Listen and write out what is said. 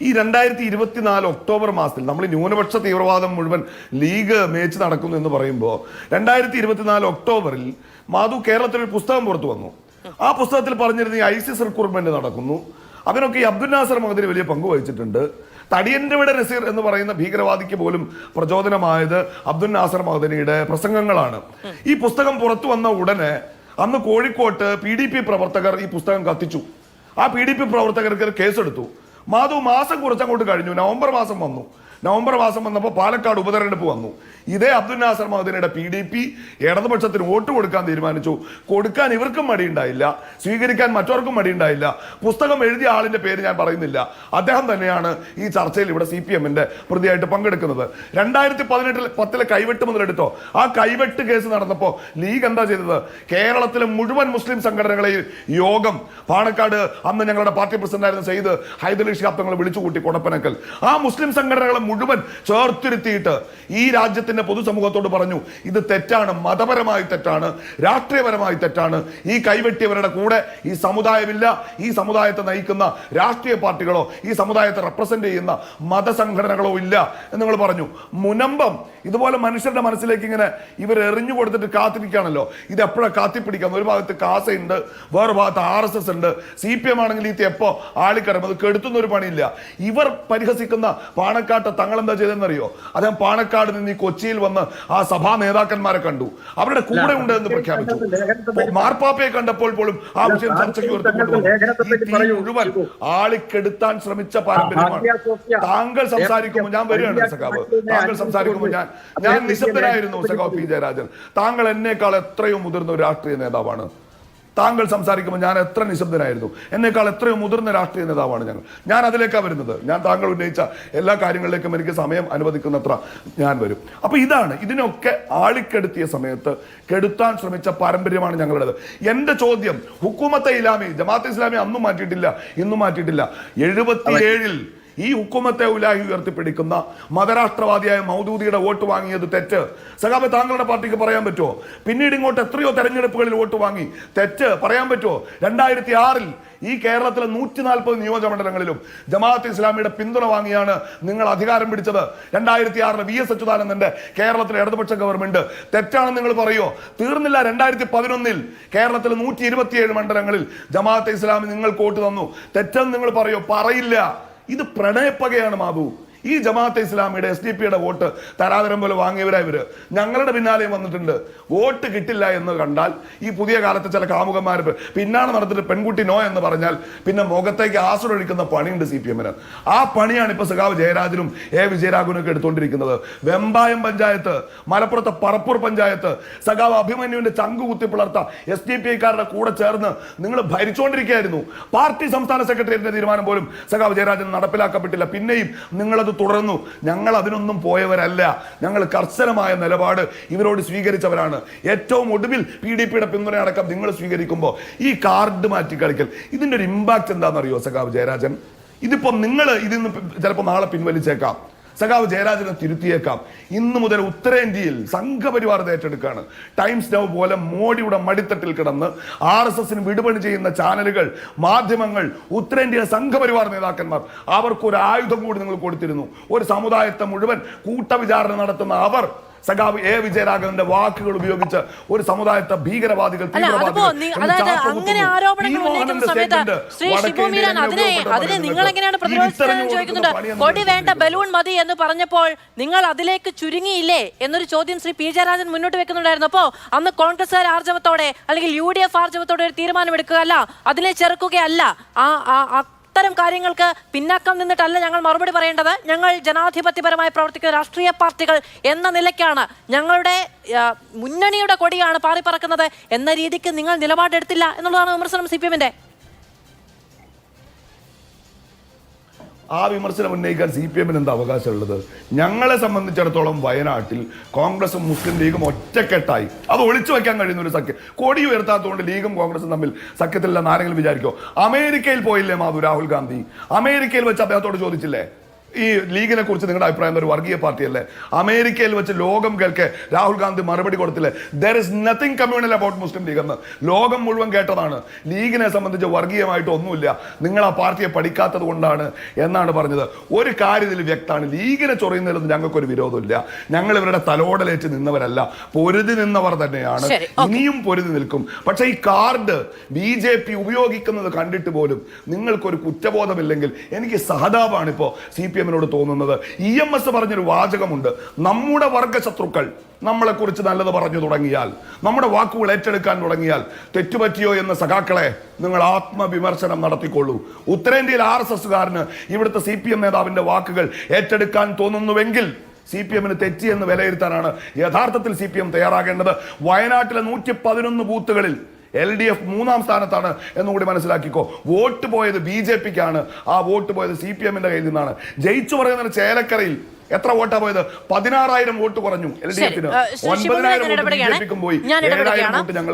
ഈ 2024 ഒക്ടോബർ മാസത്തിൽ നമ്മൾ ന്യൂനപക്ഷ തീവ്രവാദം മുഴുവൻ ലീഗ് മേച്ച് നടക്കുന്നു എന്ന് പറയുമ്പോൾ 2024 ഒക്ടോബറിൽ മാധു കേരളത്തിൽ ഒരു പുസ്തകം പുറത്തു വന്നു. ആ പുസ്തകത്തിൽ പറഞ്ഞിരുന്ന ഈ ISIS റിക്രൂട്ട്മെന്റ് നടക്കുന്നു, അതിനൊക്കെ ഈ അബ്ദുൽ നാസർ മഹദി വലിയ പങ്ക് വഹിച്ചിട്ടുണ്ട്. തടിയന്റെ നസീർ എന്ന് പറയുന്ന ഭീകരവാദിക്ക് പോലും പ്രചോദനമായത് അബ്ദുൽ നാസർ മഹദിനിയുടെ പ്രസംഗങ്ങളാണ്. ഈ പുസ്തകം പുറത്തു വന്ന ഉടനെ അന്ന് കോഴിക്കോട്ട് PDP പ്രവർത്തകർ ഈ പുസ്തകം കത്തിച്ചു. ആ PDP പ്രവർത്തകർക്ക് കേസെടുത്തു. മാധു മാസം കുറച്ചങ്ങോട്ട് കഴിഞ്ഞു, നവംബർ മാസം വന്നു. നവംബർ മാസം വന്നപ്പോൾ പാലക്കാട് ഉപതെരഞ്ഞെടുപ്പ് വന്നു. ഇതേ അബ്ദുൽ നാസർ മഹദിനിയുടെ PDP ഇടതുപക്ഷത്തിന് വോട്ട് കൊടുക്കാൻ തീരുമാനിച്ചു. കൊടുക്കാൻ ഇവർക്കും മടിയുണ്ടായില്ല, സ്വീകരിക്കാൻ മറ്റവർക്കും മടിയുണ്ടായില്ല. പുസ്തകം എഴുതിയ ആളിന്റെ പേര് ഞാൻ പറയുന്നില്ല, അദ്ദേഹം തന്നെയാണ് ഈ ചർച്ചയിൽ ഇവിടെ CPM-ന്റെ പ്രതിയായിട്ട് പങ്കെടുക്കുന്നത്. 2018 കൈവെട്ട് മുതലെടുത്തോ, ആ കൈവെട്ട് കേസ് നടന്നപ്പോൾ ലീഗ് എന്താ ചെയ്തത്? കേരളത്തിലെ മുഴുവൻ മുസ്ലിം സംഘടനകളെയും യോഗം പാണക്കാട് അന്ന് ഞങ്ങളുടെ പാർട്ടി പ്രസിഡന്റായിരുന്ന സെയ്ദ് ഹൈദരലി ശിഹാബ് തങ്ങൾ വിളിച്ചുകൂട്ടി കൊടപ്പനക്കൽ. ആ മുസ്ലിം സംഘടനകളെ മുഴുവൻ ചേർത്തിരുത്തിയിട്ട് ഈ രാജ്യത്തിന്റെ പൊതുസമൂഹത്തോട് പറഞ്ഞു, ഇത് തെറ്റാണ്, മതപരമായി തെറ്റാണ്, രാഷ്ട്രീയപരമായി തെറ്റാണ്. ഈ കൈവെട്ടിയവരുടെ കൂടെ ഈ സമുദായമില്ല, ഈ സമുദായത്തെ നയിക്കുന്ന രാഷ്ട്രീയ പാർട്ടികളോ ഈ സമുദായത്തെ റെപ്രസെന്റ് ചെയ്യുന്ന മതസംഘടനകളോ ഇല്ല എന്ന് നിങ്ങൾ പറഞ്ഞു. മുനമ്പം ഇതുപോലെ മനുഷ്യരുടെ മനസ്സിലേക്ക് ഇങ്ങനെ ഇവർ എറിഞ്ഞു കൊടുത്തിട്ട് കാത്തിരിക്കുകയാണല്ലോ. ഇത് എപ്പോഴാണ് കാത്തിപ്പിടിക്കാൻ? ഒരു ഭാഗത്ത് കാസയുണ്ട്, വേറെ ഭാഗത്ത് RSS ഉണ്ട്. CPM ആണെങ്കിൽ ഈ എപ്പോ ആളിക്കരം അത് കെടുത്തുന്ന ഒരു പണിയില്ല. ഇവർ പരിഹസിക്കുന്ന പാണക്കാട്ട് തങ്ങൾ എന്താ ചെയ്തെന്നറിയോ? അദ്ദേഹം പാണക്കാട് നിന്ന് ഈ കൊച്ചിയിൽ വന്ന് ആ സഭാ നേതാക്കന്മാരെ കണ്ടു, അവരുടെ കൂടെ ഉണ്ട് എന്ന് പ്രഖ്യാപിച്ചു. മാർപ്പാപ്പയെ കണ്ടപ്പോൾ പോലും ആ വിഷയം ചർച്ചയ്ക്ക് മുഴുവൻ ആളിക്കെടുത്താൻ ശ്രമിച്ച പാരമ്പര്യമാണ്. താങ്കൾ സംസാരിക്കുമ്പോൾ ഞാൻ വരികയാണ് സഖാവ്, താങ്കൾ സംസാരിക്കുമ്പോൾ ഞാൻ നിശബ്ദനായിരുന്നു സഖാവ് P ജയരാജൻ. താങ്കൾ എന്നേക്കാൾ എത്രയോ മുതിർന്ന ഒരു രാഷ്ട്രീയ നേതാവാണ്. താങ്കൾ സംസാരിക്കുമ്പോൾ ഞാൻ എത്ര നിശബ്ദനായിരുന്നു. എന്നേക്കാൾ എത്രയോ മുതിർന്ന രാഷ്ട്രീയ നേതാവാണ് ഞാൻ അതിലേക്കാണ് വരുന്നത്. ഞാൻ താങ്കൾ ഉന്നയിച്ച എല്ലാ കാര്യങ്ങളിലേക്കും എനിക്ക് സമയം അനുവദിക്കുന്നത്ര ഞാൻ വരും. അപ്പൊ ഇതാണ്, ഇതിനൊക്കെ ആളിക്കെടുത്തിയ സമയത്ത് കെടുത്താൻ ശ്രമിച്ച പാരമ്പര്യമാണ് ഞങ്ങളുടേത്. എന്റെ ചോദ്യം, ഹുക്കൂമത്തെ ഇസ്ലാമി, ജമാഅത്തെ ഇസ്ലാമി അന്നും മാറ്റിയിട്ടില്ല, ഇന്നും മാറ്റിയിട്ടില്ല. 77-ൽ ഈ ഹുക്കുമത്തെ ഉലാഹി ഉയർത്തിപ്പിടിക്കുന്ന മതരാഷ്ട്രവാദിയായ മൗദൂദിയുടെ വോട്ട് വാങ്ങിയത് തെറ്റ്. സഖാബ് താങ്കളുടെ പാർട്ടിക്ക് പറയാൻ പറ്റുമോ? പിന്നീട് ഇങ്ങോട്ട് എത്രയോ തെരഞ്ഞെടുപ്പുകളിൽ വോട്ട് വാങ്ങി, തെറ്റ് പറയാൻ പറ്റുമോ? 2006-ൽ ഈ കേരളത്തിലെ 140 നിയോജകമണ്ഡലങ്ങളിലും ജമാഅത്ത് ഇസ്ലാമിയുടെ പിന്തുണ വാങ്ങിയാണ് നിങ്ങൾ അധികാരം പിടിച്ചത്. 2006-ൽ VS അച്യുതാനന്ദന്റെ കേരളത്തിലെ ഇടതുപക്ഷ ഗവൺമെന്റ് തെറ്റാണെന്ന് നിങ്ങൾ പറയോ? തീർന്നില്ല. 2011-ൽ കേരളത്തിലെ 127 മണ്ഡലങ്ങളിൽ ജമാഅത്ത് ഇസ്ലാമി നിങ്ങൾക്ക് വോട്ട് തന്നു, തെറ്റെന്ന് നിങ്ങൾ പറയോ? പറയില്ല. ഇത് പ്രണയപ്പകയാണ് മാധു. ഈ ജമാഅത്തെ ഇസ്ലാമിയുടെ SDP-യുടെ വോട്ട് തരാതരം പോലെ വാങ്ങിയവരാ ഇവര്. ഞങ്ങളുടെ പിന്നാലെയും വന്നിട്ടുണ്ട്. വോട്ട് കിട്ടില്ല എന്ന് കണ്ടാൽ ഈ പുതിയ കാലത്ത് ചില കാമുകന്മാർ പിന്നാണ് നടത്തിട്ട് പെൺകുട്ടി നോ എന്ന് പറഞ്ഞാൽ പിന്നെ മുഖത്തേക്ക് ആസിഡ് ഒഴിക്കുന്ന പണിയുണ്ട് CPM-ന്. ആ പണിയാണ് ഇപ്പൊ സഖാവ് ജയരാജനും വിജയരാഘവനൊക്കെ എടുത്തുകൊണ്ടിരിക്കുന്നത്. വെമ്പായം പഞ്ചായത്ത്, മലപ്പുറത്തെ പറപ്പൂർ പഞ്ചായത്ത്, സഖാവ് അഭിമന്യുവിന്റെ ചങ്കു കുത്തിപ്പിളർത്ത SDP-ക്കാരുടെ കൂടെ ചേർന്ന് നിങ്ങൾ ഭരിച്ചുകൊണ്ടിരിക്കുകയായിരുന്നു. പാർട്ടി സംസ്ഥാന സെക്രട്ടേറിയറ്റിന്റെ തീരുമാനം പോലും സഖാവ് ജയരാജൻ നടപ്പിലാക്കപ്പെട്ടില്ല. പിന്നെയും നിങ്ങളത് തുടർന്നു. ഞങ്ങൾ അതിനൊന്നും പോയവരല്ല. ഞങ്ങൾ കർശനമായ നിലപാട് ഇവരോട് സ്വീകരിച്ചവരാണ്. ഏറ്റവും ഒടുവിൽ PDP-യുടെ പിന്തുണ അടക്കം നിങ്ങൾ സ്വീകരിക്കുമ്പോൾ ഈ കാർഡ് മാറ്റി കളിക്കൽ, ഇതിന്റെ ഒരു ഇമ്പാക്ട് എന്താണെന്നറിയോ സഖാവ് ജയരാജൻ? ഇതിപ്പോ നിങ്ങൾ ഇതിന്ന് ചിലപ്പോൾ നാളെ പിൻവലിച്ചേക്കാം, സഖാവ് ജയരാജനെ തിരുത്തിയേക്കാം. ഇന്നു മുതൽ ഉത്തരേന്ത്യയിൽ സംഘപരിവാർ ഏറ്റെടുക്കുകയാണ്. ടൈംസ് നൗ പോലെ മോഡിയുടെ മടിത്തട്ടിൽ കിടന്ന് RSS-ന് വിടുപണി ചെയ്യുന്ന ചാനലുകൾ, മാധ്യമങ്ങൾ, ഉത്തരേന്ത്യയിലെ സംഘപരിവാർ നേതാക്കന്മാർ, അവർക്കൊരു ആയുധം കൂടി നിങ്ങൾ കൊടുത്തിരുന്നു. ഒരു സമുദായത്തെ മുഴുവൻ കൂട്ടവിചാരണ നടത്തുന്ന അവർ സഖാവ് വിജയരാഘവന്റെ വാക്കുകൾ ഉപയോഗിച്ച് ഒരു സമുദായത്തെ ഭീകരവാദികൾ, അങ്ങനെ ആരോപണങ്ങൾ ഉന്നയിക്കുന്ന സമയത്ത് ശ്രീ ഷിബു മീരാൻ അതിനെ നിങ്ങൾ എങ്ങനെയാണ് പ്രതിരോധിച്ചതെന്ന് ചോദിക്കുന്നുണ്ട്. കൊടി വേണ്ട, ബലൂൺ മതി എന്ന് പറഞ്ഞപ്പോൾ നിങ്ങൾ അതിലേക്ക് ചുരുങ്ങിയില്ലേ എന്നൊരു ചോദ്യം ശ്രീ P ജയരാജൻ മുന്നോട്ട് വെക്കുന്നുണ്ടായിരുന്നു. അപ്പോ അന്ന് കോൺഗ്രസ്സുകാർ ആർജവത്തോടെ അല്ലെങ്കിൽ UDF ആർജവത്തോടെ ഒരു തീരുമാനമെടുക്കുകയല്ല, അതിനെ ചെറുക്കുകയല്ല. അത്തരം കാര്യങ്ങൾക്ക് പിന്നാക്കം നിന്നിട്ടല്ല ഞങ്ങൾ മറുപടി പറയേണ്ടത്. ഞങ്ങൾ ജനാധിപത്യപരമായി പ്രവർത്തിക്കുന്ന രാഷ്ട്രീയ പാർട്ടികൾ എന്ന നിലയ്ക്കാണ്, ഞങ്ങളുടെ മുന്നണിയുടെ കൊടിയാണ് പാറിപ്പറക്കുന്നത് എന്ന രീതിക്ക് നിങ്ങൾ നിലപാടെടുത്തില്ല എന്നുള്ളതാണ് വിമർശനം CPM-ന്റെ. ആ വിമർശനം ഉന്നയിക്കാൻ CPM-ന് എന്താ അവകാശമുള്ളത്? ഞങ്ങളെ സംബന്ധിച്ചിടത്തോളം വയനാട്ടിൽ കോൺഗ്രസും മുസ്ലിം ലീഗും ഒറ്റക്കെട്ടായി അത് ഒളിച്ചു വയ്ക്കാൻ കഴിയുന്ന ഒരു സഖ്യം. കൊടി ഉയർത്താത്തതുകൊണ്ട് ലീഗും കോൺഗ്രസും തമ്മിൽ സഖ്യത്തിലെന്ന് ആരെങ്കിലും വിചാരിക്കോ? അമേരിക്കയിൽ പോയില്ലേ മാധു രാഹുൽ ഗാന്ധി? അമേരിക്കയിൽ വെച്ച് അദ്ദേഹത്തോട് ചോദിച്ചില്ലേ ഈ ലീഗിനെ കുറിച്ച് നിങ്ങളുടെ അഭിപ്രായം ഒരു വർഗീയ പാർട്ടിയല്ലേ? അമേരിക്കയിൽ വെച്ച് ലോകം കേൾക്കെ രാഹുൽ ഗാന്ധി മറുപടി കൊടുത്തില്ലേ, there is nothing communal about Muslim league എന്ന്. ലോകം മുഴുവൻ കേട്ടതാണ്. ലീഗിനെ സംബന്ധിച്ച് വർഗീയമായിട്ട് ഒന്നുമില്ല, നിങ്ങൾ ആ പാർട്ടിയെ പഠിക്കാത്തത് കൊണ്ടാണ് എന്നാണ് പറഞ്ഞത്. ഒരു കാര്യത്തിൽ വ്യക്തമാണ്, ലീഗിനെ ചൊറിയുന്നതിലൊന്നും ഞങ്ങൾക്കൊരു വിരോധമില്ല. ഞങ്ങൾ ഇവരുടെ തലോടലേറ്റ് നിന്നവരല്ല, പൊരുതി നിന്നവർ തന്നെയാണ്, ഇനിയും പൊരുതി നിൽക്കും. പക്ഷെ ഈ കാർഡ് BJP ഉപയോഗിക്കുന്നത് കണ്ടിട്ട് പോലും നിങ്ങൾക്കൊരു കുറ്റബോധമില്ലെങ്കിൽ എനിക്ക് സഹതാപമാണ് ഇപ്പോൾ CPM-നോട് തോന്നുന്നത്. EMS പറഞ്ഞൊരു വാചകമുണ്ട്, നമ്മുടെ വർഗശത്രുക്കൾ നമ്മളെ കുറിച്ച് നല്ലത് പറഞ്ഞു തുടങ്ങിയാൽ, നമ്മുടെ വാക്കുകൾ ഏറ്റെടുക്കാൻ തുടങ്ങിയാൽ, തെറ്റുപറ്റിയോ എന്ന സഖാക്കളെ നിങ്ങൾ ആത്മവിമർശനം നടത്തിക്കൊള്ളൂ. ഉത്തരേന്ത്യയിൽ RSSകാരന് ഇവിടുത്തെ CPM നേതാവിന്റെ വാക്കുകൾ ഏറ്റെടുക്കാൻ തോന്നുന്നുവെങ്കിൽ CPM-ന് തെറ്റിയെന്ന് വിലയിരുത്താനാണ് യഥാർത്ഥത്തിൽ CPM തയ്യാറാകേണ്ടത്. വയനാട്ടിലെ 111 ബൂത്തുകളിൽ LDF 3-ാം സ്ഥാനത്താണ് എന്നുകൂടി മനസ്സിലാക്കിക്കോ. വോട്ട് പോയത് BJP-ക്കാണ്, ആ വോട്ട് പോയത് CPM-ന്റെ കയ്യിൽ നിന്നാണ്. ജയിച്ചു പറയുന്ന ചേലക്കരയിൽ എത്ര വോട്ടാ പോയത്? 16,000 വോട്ട് കുറഞ്ഞു LDF-ന്, 9,000 വോട്ട് BJP-ക്കും പോയി, 7,000 വോട്ട് ഞങ്ങൾ